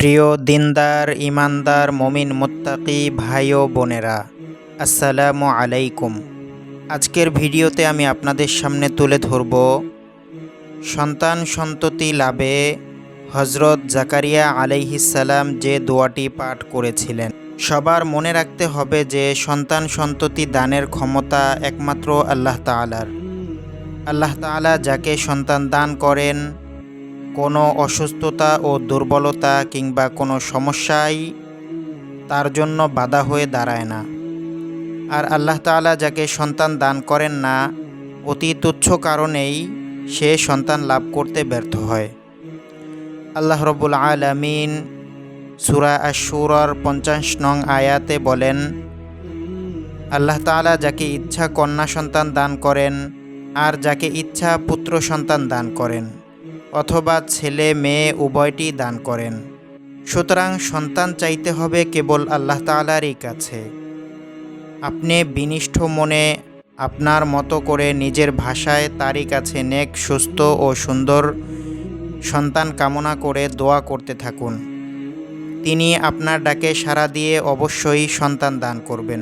প্রিয় দিনদার ইমানদার মমিন মুত্তাকি ভাই ও বোনেরা, আসসালামু আলাইকুম। আজকের ভিডিওতে আমি আপনাদের সামনে তুলে ধরব সন্তান সন্ততি লাভে হজরত জাকারিয়া আলাইহিসসালাম যে দোয়াটি পাঠ করেছিলেন। সবার মনে রাখতে হবে যে সন্তান সন্ততি দানের ক্ষমতা একমাত্র আল্লাহ তাআলার। আল্লাহ তাআলা যাকে সন্তান দান করেন, কোনো অসুস্থতা ও দুর্বলতা কিংবা কোনো সমস্যাই তার জন্য বাধা হয়ে দাঁড়ায় না। আর আল্লাহ তাআলা যাকে সন্তান দান করেন না, অতি তুচ্ছ কারণেই সে সন্তান লাভ করতে ব্যর্থ হয়। আল্লাহ রব্বুল আলামিন সূরা আশ-শূরার 50 নং আয়াতে বলেন, আল্লাহ তাআলা যাকে ইচ্ছা কন্যা সন্তান দান করেন আর যাকে ইচ্ছা পুত্র সন্তান দান করেন, অথবা ছেলে মেয়ে উভয়টি দান করেন। সুতরাং সন্তান চাইতে হবে কেবল আল্লাহ তাআলারই কাছে। আপনি বিনিষ্ঠ মনে আপনার মতো করে নিজের ভাষায় তারই কাছে নেক, সুস্থ ও সুন্দর সন্তান কামনা করে দোয়া করতে থাকুন। তিনি আপনার ডাকে সাড়া দিয়ে অবশ্যই সন্তান দান করবেন।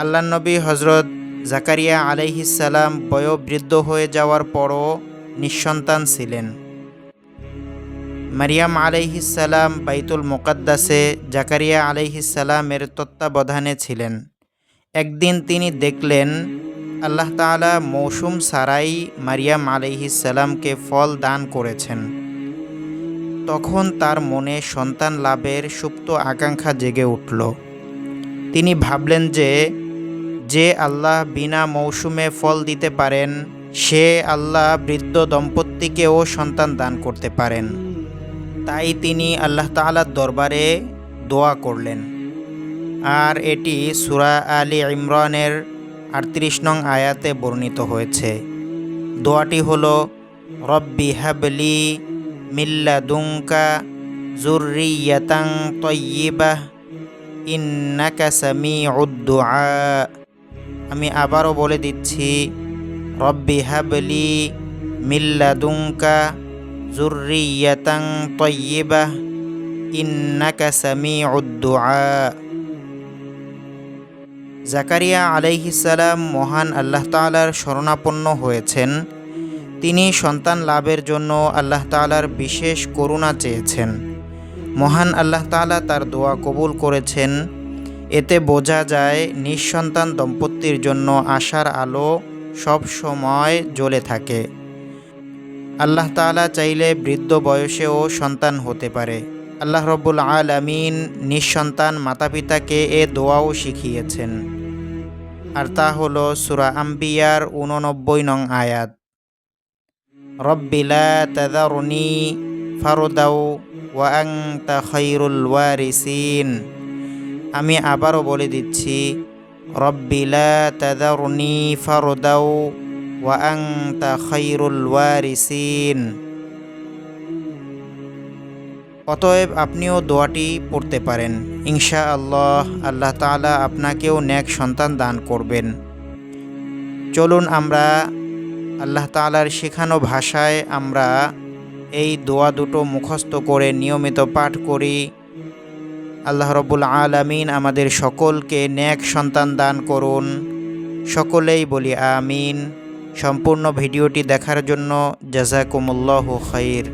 আল্লাহর নবী হজরত জাকারিয়া আলাইহিসসালাম বয়োবৃদ্ধ হয়ে যাওয়ার পরও নিঃসন্তান ছিলেন। মারিয়াম আলাইহিসসালাম বাইতুল মুকাদ্দাসে জাকারিয়া আলাইহিসসালামের তত্ত্বাবধানে ছিলেন। একদিন তিনি দেখলেন আল্লাহ তাআলা মৌসুম ছাড়াই মারিয়াম আলাইহিসসালামকে ফল দান করেছেন। তখন তার মনে সন্তান লাভের সুপ্ত আকাঙ্ক্ষা জেগে উঠল। তিনি ভাবলেন যে আল্লাহ বিনা মৌসুমে ফল দিতে পারেন, সে আল্লাহ বৃদ্ধ দম্পতিকেও সন্তান দান করতে পারেন। তাই তিনি আল্লাহ তাআলার দরবারে দোয়া করলেন। আর এটি সূরা আলী ইমরানের 38 নং আয়াতে বর্ণিত হয়েছে। দোয়াটি হলো, রব্বি হাবলি মিল্লাদুনকা যুররিয়াতান তাইয়্যিবাহ ইন্নাকা সামিউদ দুআ। আমি আবারও বলে দিচ্ছি, রব্বি হাবলি মিল্লাদুনকা যুররিয়াতান তাইয়্যিবাহ ইন্নাকা সামিউদ দুআ। জাকারিয়া আলাইহিসসালাম মহান আল্লাহ তাআলার শরণাপন্ন হয়েছেন। তিনি সন্তান লাভের জন্য আল্লাহ তাআলার বিশেষ করুণা চেয়েছেন। মহান আল্লাহ তাআলা তার দোয়া কবুল করেছেন। এতে বোঝা যায় নিঃসন্তান দম্পতির জন্য আশার আলো সব সময় জ্বলে থাকে। আল্লাহ তাআলা চাইলে বৃদ্ধ বয়সেও সন্তান হতে পারে। আল্লাহ রব্বুল আলামিন নিঃসন্তান মাতাপিতাকে এ দোয়াও শিখিয়েছেন। আর তা হলো সূরা আম্বিয়ার 89 নং আয়াত, রব্বি লা তাযারনি ফারদাও ওয়া আনতা খায়রুল ওয়ারিসিন। আমি আবারও বলে দিচ্ছি, রব্বি লা তাযারনি ফারদাও ওয়া আনতা খায়রুল ওয়ারিসিন। অতএব আপনিও দোয়াটি পড়তে পারেন। ইনশাআল্লাহ আল্লাহ তাআলা আপনাকেও নেক সন্তান দান করবেন। চলুন আমরা আল্লাহ তাআলার শেখানো ভাষায় আমরা এই দোয়া দুটো মুখস্থ করে নিয়মিত পাঠ করি। আল্লাহ রব্বুল আলামিন আমাদের সকলকে নেক সন্তান দান করুন। সকলেই বলি আমিন। সম্পূর্ণ ভিডিওটি দেখার জন্য জাযাকুমুল্লাহু খাইর।